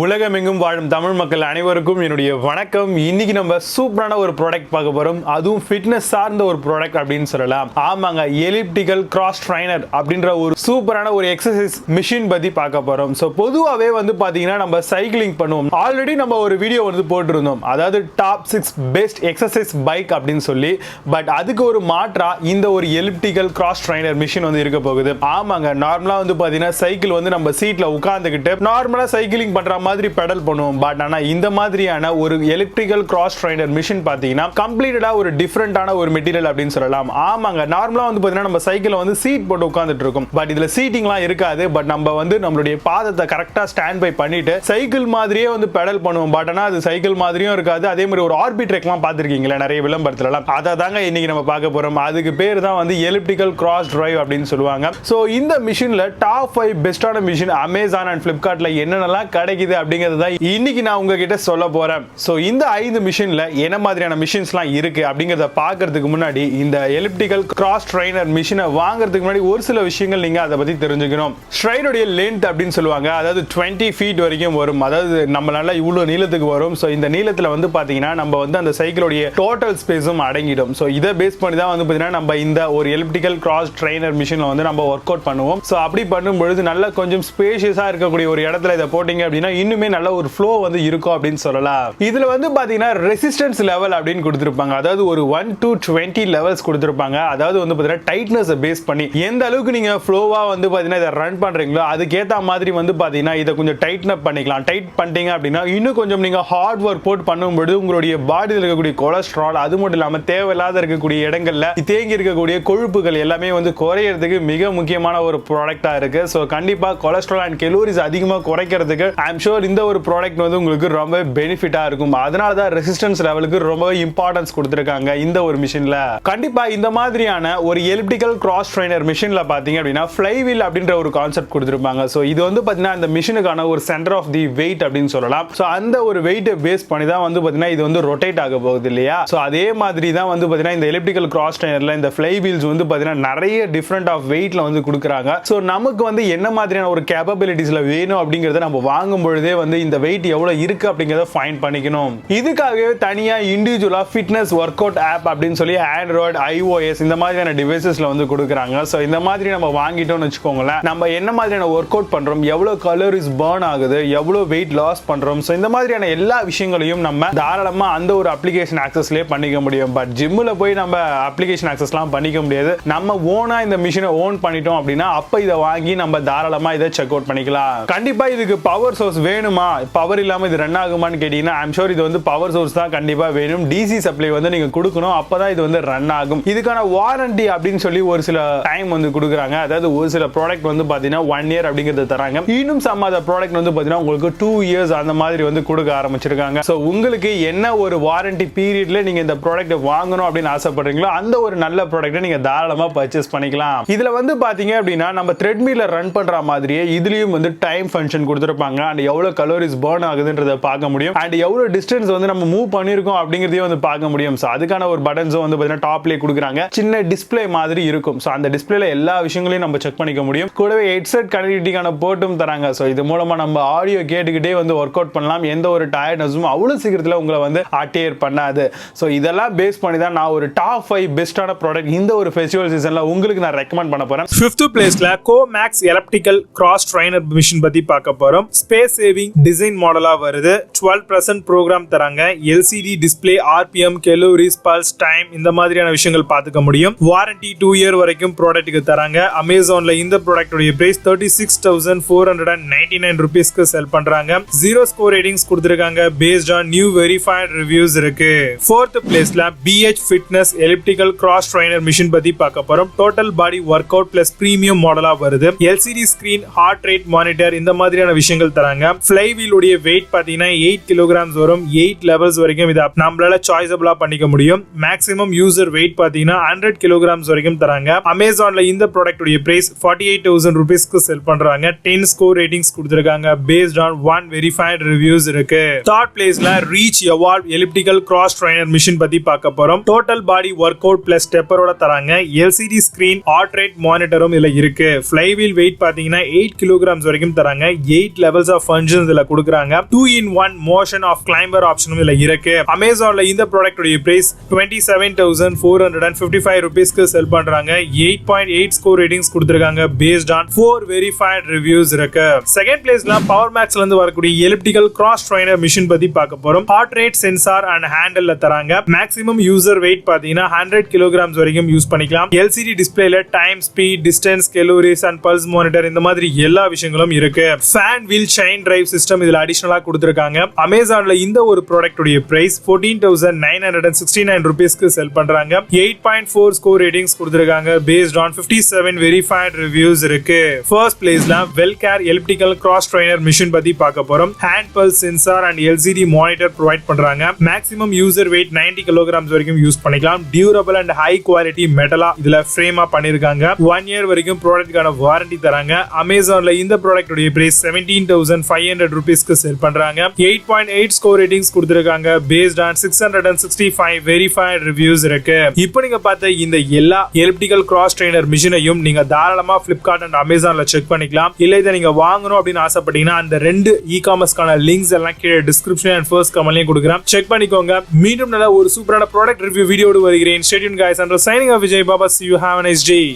உலகமெங்கும் வாழும் தமிழ் மக்கள் அனைவருக்கும் என்னுடைய வணக்கம். இன்னைக்கு நம்ம சூப்பரான ஒரு ப்ராடக்ட் பார்க்க போறோம். அதுவும் ஃபிட்னஸ் சார்ந்த ஒரு ப்ராடக்ட் அப்படின்னு சொல்லலாம். ஆமாங்க, எலிப்டிக்கல் கிராஸ் ட்ரைனர் அப்படின்ற ஒரு சூப்பரான ஒரு எக்ஸசைஸ் மிஷின் பத்தி பார்க்க போறோம். ஸோ பொதுவாகவே வந்து பாத்தீங்கன்னா நம்ம சைக்கிளிங் பண்ணுவோம். ஆல்ரெடி நம்ம ஒரு வீடியோ வந்து போட்டிருந்தோம், அதாவது டாப் 6 பெஸ்ட் எக்ஸசைஸ் பைக் அப்படின்னு சொல்லி. பட் அதுக்கு ஒரு மாற்றா இந்த ஒரு எலிப்டிக்கல் கிராஸ் ட்ரைனர் மிஷின் வந்து இருக்க போகுது. ஆமாங்க, நார்மலா வந்து பாத்தீங்கன்னா சைக்கிள் வந்து நம்ம சீட்ல உட்கார்ந்துகிட்டு நார்மலா சைக்கிளிங் பண்ற மாதிரி பெடல் பண்ணுவோம். பட் ஆனா இந்த மாதிரியான ஒரு எலக்ட்ரிக்கல் கிராஸ் ட்ரைனர் மிஷின் பாத்தீங்கன்னா கம்ப்ளீட்டடா ஒரு டிஃபரெண்டான ஒரு மெட்டீரியல் அப்படின்னு சொல்லலாம். ஆமாங்க, நார்மலா வந்து பாத்தீங்கன்னா நம்ம சைக்கிள்ல வந்து சீட் போட்டு உட்கார்ந்துட்டு இருக்கோம். பட் இதுல சீட்டிங்லாம் இருக்காது. பட் நம்ம வந்து நம்மளுடைய பாதத்தை கரெக்டா ஸ்டாண்ட் பை பண்ணிட்டு சைக்கிள் மாதிரியே வந்து பெடல் பண்ணுவோம். பட் ஆனா அது சைக்கிள் மாதிரியும் இருக்காது. அதே மாதிரி ஒரு ஆர்பிட் ட்ரெக்லாம் பாத்திருக்கீங்களா நிறைய விளம்பரத்துலலாம், அதை தாங்க இன்னைக்கு நம்ம பார்க்க போறோம். அதுக்கு பேர் தான் வந்து எலிப்டிக்கல் கிராஸ் டிரைவ் அப்படின்னு சொல்லுவாங்க. சோ இந்த மிஷின்ல டாப் 5 பெஸ்டான மிஷின் அமேசான் அண்ட் பிளிப்கார்ட்ல என்னென்னலாம் கிடைக்குது அப்படிங்கறத இன்னைக்கு நான் உங்ககிட்ட சொல்ல போறேன். சோ இந்த 5 மிஷின்ல என்ன மாதிரியான மிஷின்ஸ்லாம் இருக்கு அப்படிங்கறத பார்க்கிறதுக்கு முன்னாடி இந்த எலிப்டிக்கல் கிராஸ் ட்ரைனர் மிஷினை வாங்குறதுக்கு முன்னாடி ஒரு சில விஷயங்கள் நீங்க அதை பத்தி தெரிஞ்சுக்கணும். ஸ்ட்ரைடோட லென்த் அப்படின்னு சொல்லுவாங்க, அதாவது 20 ஃபீட் வரைக்கும் வரும். அதாவது நம்ம நல்லா இவ்வளவு நீளத்துக்கு வரும். சோ இந்த நீளத்துல வந்து பாத்தீங்கன்னா நம்ம வந்து அந்த சைக்கிளோட டோட்டல் ஸ்பேஸும் அடங்கிடும். சோ இதை பேஸ் பண்ணி தான் வந்து பாத்தீங்கன்னா நம்ம இந்த ஒரு எலிப்டிக்கல் கிராஸ் ட்ரைனர் மிஷின்ல வந்து நம்ம ஒர்க் அவுட் பண்ணுவோம். சோ அப்படி பண்ணும்பொழுது நல்லா கொஞ்சம் ஸ்பேஷியஸா இருக்கக்கூடிய ஒரு இடத்துல இதை போட்டீங்க அப்படின்னா இன்னுமே நல்ல ஒரு ஃப்ளோ வந்து இருக்கும் அப்படின்னு சொல்லலாம். இதுல வந்து பாத்தீங்கன்னா ரெசிஸ்டன்ஸ் லெவல் அப்படின்னு கொடுத்திருப்பாங்க. அதாவது ஒரு 1 to 20 லெவல்ஸ் கொடுத்திருப்பாங்க. அதாவது வந்து பாத்தீங்கன்னா டைட்னஸ் பேஸ் பண்ணி எந்த அளவுக்கு நீங்க ஃப்ளோவா வந்து பாத்தீங்கன்னா இதை ரன் பண்றீங்களோ அதுக்கு ஏத்த மாதிரி வந்து பாத்தீங்கன்னா இதை கொஞ்சம் டைட்டன் அப் பண்ணிக்கலாம். டைட் பண்ணிட்டீங்க அப்படின்னா இன்னும் கொஞ்சம் நீங்க ஹார்ட் ஒர்க் போட்டு பண்ணும்போது உங்களுடைய பாடியில் இருக்கக்கூடிய கொலஸ்ட்ரால், அது மட்டும் இல்லாம தேவையில்லாத இருக்கக்கூடிய இடங்கள்ல தேங்கி இருக்கக்கூடிய கொழுப்புகள் எல்லாமே வந்து குறையறதுக்கு மிக முக்கியமான ஒரு ப்ராடக்டா இருக்கு. சோ கண்டிப்பா கொலஸ்ட்ரால் அண்ட் கலோரிஸ் அதிகமா குறைக்கிறதுக்கு ஐ அம் ஷூர் இந்த ஒரு ப்ராடக்ட் வந்து உங்களுக்கு ரொம்ப பெனிஃபிட்டா இருக்கும். அதனால தான் ரெசிஸ்டன்ஸ் லெவலுக்கு ரொம்ப இம்பார்ட்டன்ஸ் கொடுத்திருக்காங்க இந்த ஒரு மிஷின்ல. கண்டிப்பா இந்த மாதிரியான ஒரு எலிப்டிக்கல் கிராஸ் ட்ரைனர் மிஷின்ல பாத்தீங்க அப்படின்னா ஃப்ளைவீல் அப்படின்ற ஒரு கான்செப்ட் கொடுத்திருப்பாங்க. சோ இது வந்து பாத்தீங்கன்னா அந்த மிஷினுக்கான ஒரு சென்டர் ஆஃப் தி வெயிட் அப்படின்னு சொல்லலாம். சோ அந்த ஒரு வெயிட்டை பேஸ் பண்ணி தான் வந்து பாத்தீங்கன்னா இது வந்து ரொட்டேட் ஆக போகுது இல்லையா. சோ அதே மாதிரி தான் வந்து பாத்தீங்கன்னா இந்த எலிப்டிக்கல் கிராஸ் ட்ரைனர்ல இந்த ஃப்ளைவீல்ஸ் வந்து பாத்தீங்கன்னா நிறைய டிஃபரெண்ட் ஆஃப் வெயிட்ல வந்து கொடுக்குறாங்க. சோ நமக்கு வந்து என்ன மாதிரியான ஒரு கேப்பபிலிட்டிஸ்ல வேணும் அப்படிங்கறத நம்ம வாங்கும் பொழுதே வந்து இந்த வெயிட் எவ்வளவு இருக்கு அப்படிங்கறத ஃபைண்ட் பண்ணிக்கணும். இதுக்காகவே தனியா இண்டிவிஜுவலா ஃபிட்னஸ் ஒர்க் அவுட் ஆப் அப்படின்னு சொல்லி ஆண்ட்ராய்டு, iOS இந்த மாதிரியான டிவைசஸ்ல வந்து கொடுக்குறாங்க. சோ இந்த மாதிரி நம்ம வாங்கிட்டோம்னு வச்சுக்கோங்களேன், நம்ம என்ன மாதிரியான ஒர்க் அவுட் பண்றோம், எவ்வளவு கலோரிஸ் பர்ன் ஆகுது, எவ்வளவு வெயிட் லாஸ் பண்றோம், சோ இந்த மாதிரியான எல்லா விஷயங்களையும் நம்ம தாராளமா அந்த ஒரு அப்ளிகேஷன் ஆக்சஸ்லயே பண்ணிக்க முடியும். பட் ஜிம்ல போய் நம்ம அப்ளிகேஷன் ஆக்சஸ்லாம் பண்ணிக்க முடியாது. நம்ம ஓனா இந்த மிஷினை ஓன் பண்ணிட்டோம் அப்படின்னா அப்ப இதை வாங்கி நம்ம தாராளமா இதை செக் அவுட் பண்ணிக்கலாம். கண்டிப்பா இதுக்கு பவர் சோர்ஸ் வேணுமா, பவர் இல்லாம இது ரன் ஆகுமான்னு கேட்டீங்கன்னா ஐ அம் ஷூர் இது வந்து பவர் சோர்ஸ் தான் கண்டிப்பா வேணும். டிசி சப்ளை வந்து நீங்க கொடுக்கணும், அப்பதான் இது வந்து ரன் ஆகும். இதுக்கான வாரண்டி அப்படின்னு சொல்லி ஒரு சில டைம் வந்து கொடுக்குறாங்க. அதாவது ஒரு சில ப்ராடக்ட் வந்து பாத்தீங்கன்னா 1 year அப்படிங்கறது தராங்க. இன்னும் சம் ஆஃப் ப்ராடக்ட் வந்து பாத்தீங்கன்னா உங்களுக்கு 2 years அந்த மாதிரி வந்து கொடுக்க ஆரம்பிச்சிருக்காங்க. சோ உங்களுக்கு என்ன ஒரு வாரண்டி பீரியட்ல நீங்க இந்த ப்ராடக்ட் வாங்கணும் அப்படின்னு ஆசைப்படுறீங்களோ அந்த ஒரு நல்ல ப்ராடக்ட்டை நீங்க தாராளமா பர்ச்சேஸ் பண்ணிக்கலாம். இதுல வந்து பாத்தீங்க அப்படின்னா நம்ம த்ரெட்மில்ல ரன் பண்ற மாதிரியே இதுலயும் வந்து டைம் ஃபங்க்ஷன் கொடுத்திருப்பாங்க. அண்ட் எவ்வளவு கலோரிஸ் பர்ன் ஆகுதுன்றத பார்க்க முடியும். அண்ட் எவ்வளவு டிஸ்டன்ஸ் வந்து நம்ம மூவ் பண்ணிருக்கோம் அப்படிங்கறதையும் வந்து பார்க்க முடியும். சோ அதுக்கான ஒரு பட்டன்ஸும் வந்து பாத்தீங்கன்னா டாப்லயே கொடுக்குறாங்க. சின்ன டிஸ்ப்ளே மாதிரி இருக்கும். சோ அந்த டிஸ்ப்ளேல எல்லா விஷயங்களையும் நம்ம செக் பண்ணிக்க முடியும். கூடவே ஹெட்செட் கனெக்டிவிட்டிக்கான போர்ட்டும் தராங்க. சோ இது மூலமா நம்ம ஆடியோ கேட்டுக்கிட்டே வந்து ஒர்க் அவுட் பண்ணலாம். எந்த ஒரு டயர்ட்னஸும் அவ்வளவு சீக்கிரத்துல உங்களை வந்து அட்டேர் பண்ணாது. சோ இதெல்லாம் பேஸ் பண்ணி தான் நான் ஒரு டாப் 5 பெஸ்டான ப்ராடக்ட் இந்த ஒரு ஃபெஸ்டிவல் சீசன்ல உங்களுக்கு நான் ரெக்கமெண்ட் பண்ண போறேன். 5th பிளேஸ்ல Co-Maxx elliptical cross trainer machine பத்தி பார்க்க போறோம். ஸ்பேஸ் சேவிங் டிசைன் மாடலா வருது. 12% ப்ரோக்ராம் தராங்க. LCD display, RPM, calories, pulse, time இந்த மாதிரியான விஷயங்கள் பார்த்துக்க முடியும். வாரண்டி 2 year வரைக்கும் ப்ராடக்ட்டுக்கு தராங்க. அமேசான்ல இந்த ப்ராடக்ட்டோட பிரைஸ் 36,499 ரூபீஸ்க்கு செல் பண்றாங்க. 0 ஸ்கோர் ரேட்டிங்ஸ் கொடுத்திருக்காங்க. Based on new verified reviews இருக்கு. 4th பிளேஸ்ல BH fitness elliptical cross trainer machine பத்தி பார்க்க போறோம். Total body workout plus premium மாடலா வருது. LCD screen, heart rate monitor இந்த மாதிரியான விஷயங்கள் தராங்க. ஃப்ளைவீல் உடைய வெயிட் பாத்தீங்கன்னா 8 kilograms வரும். 8 levels வரைக்கும் இத நம்மளால சாய்ஸபிளா பண்ணிக்க முடியும். மேக்ஸிமம் யூசர் வெயிட் பாத்தீங்கன்னா 100 kilograms வரைக்கும் தராங்க. அமேசான்ல இந்த ப்ராடக்ட் உடைய பிரைஸ் 48,000 ரூபீஸ்க்கு செல் பண்றாங்க. 10 ஸ்கோர் ரேட்டிங்ஸ் கொடுத்திருக்காங்க. பேஸ்ட் ஆன் 1 வெரிஃபைட் ரிவ்யூஸ் இருக்கு. தேர்ட் பிளேஸ்ல Reach Evolve elliptical cross trainer machine பத்தி பார்க்க போறோம். Total body workout plus ஸ்டெப்பரோட தராங்க. LCD ஸ்கிரீன், ஹார்ட் ரேட் மானிட்டரும் இதுல இருக்கு. ஃப்ளைவீல் வெயிட் பாத்தீங்கன்னா 8 kilograms வரைக்கும் தராங்க. 8 levels ஆஃப் பஞ்சஸ் இதுல கொடுக்குறாங்க. 2-in-1 மோஷன் ஆஃப் கிளைம்பர் ஆப்ஷனும் இதுல இருக்கு. அமேசான்ல இந்த ப்ராடக்ட் உடைய பிரைஸ் 27,455 rupeesக்கு செல் பண்றாங்க. 8.8 ஸ்கோர் ரேட்டிங்ஸ் கொடுத்திருக்காங்க based on 4 verified reviews இருக்கு. செகண்ட் பிளேஸ்ல Co-Maxxல இருந்து வரக்கூடிய Elliptical Cross Trainer மிஷின் பத்தி பார்க்க போறோம். ஹார்ட் ரேட் சென்சார் அண்ட் ஹேண்டில்ல தராங்க. மேக்ஸிமம் யூசர் வெயிட் பாத்தீங்கன்னா 100 kilograms வரைக்கும் யூஸ் பண்ணிக்கலாம். LCD டிஸ்ப்ளேல time, speed, distance, calories and pulse monitor இந்த மாதிரி எல்லா விஷயங்களும் இருக்கு. Fan wheel chain drive system இதுல அடிஷனலா கொடுத்திருக்காங்க. அமேசான்ல இந்த ஒரு ப்ராடக்ட் உடைய பிரைஸ் 14,969 rupeesக்கு செல் பண்றாங்க. 8.4 ஸ்கோர் ரேட்டிங்ஸ் கொடுத்திருக்காங்க based on 57 verified reviews இருக்கு. ஃபர்ஸ்ட் பிளேஸ்ல Wellcare elliptical cross trainer machine பத்தி பார்க்க போறோம். Hand pulse sensor and LCD monitor provide பண்றாங்க. மேக்ஸிமம் யூசர் வெயிட் 90 kilograms வரைக்கும் யூஸ் பண்ணிக்கலாம். டியூரபிள் அண்ட் ஹை குவாலிட்டி மெட்டலா இதுல ஃப்ரேமா பண்ணிருக்காங்க. 1 year வரைக்கும் ப்ராடக்ட்கான வாரண்டி தராங்க. அமேசான்ல இந்த ப்ராடக்ட் உடைய பிரைஸ் 17,500 rupeesக்கு செல் பண்றாங்க. 8.8 ஸ்கோர் ரேட்டிங்ஸ் கொடுத்திருக்காங்க based on 665 verified reviews இருக்கு. இப்போ நீங்க பார்த்த இந்த எல்லா எலிப்டிக்கல் கிராஸ் ட்ரைனர் மிஷினையும் நீங்க தாராளமா Flipkart அண்ட் அமேசான்ல செக் பண்ணிக்கலாம். இல்ல இதை நீங்க வாங்கணும் அப்படின்னு ஆசைப்பட்டீங்கன்னா அந்த ரெண்டு இ-காமர்ஸ்க்கான லிங்க்ஸ் எல்லாம் கீழே டிஸ்கிரிப்ஷன் அண்ட் ஃபர்ஸ்ட் கமெண்ட்லயும் கொடுக்குறேன். செக் பண்ணிக்கோங்க. மீண்டும் நல்ல ஒரு சூப்பரான ப்ராடக்ட் ரிவ்யூ வீடியோடு வருகிறேன். Stay tuned guys. And signing off Vijay Baba. See you. Have a nice day.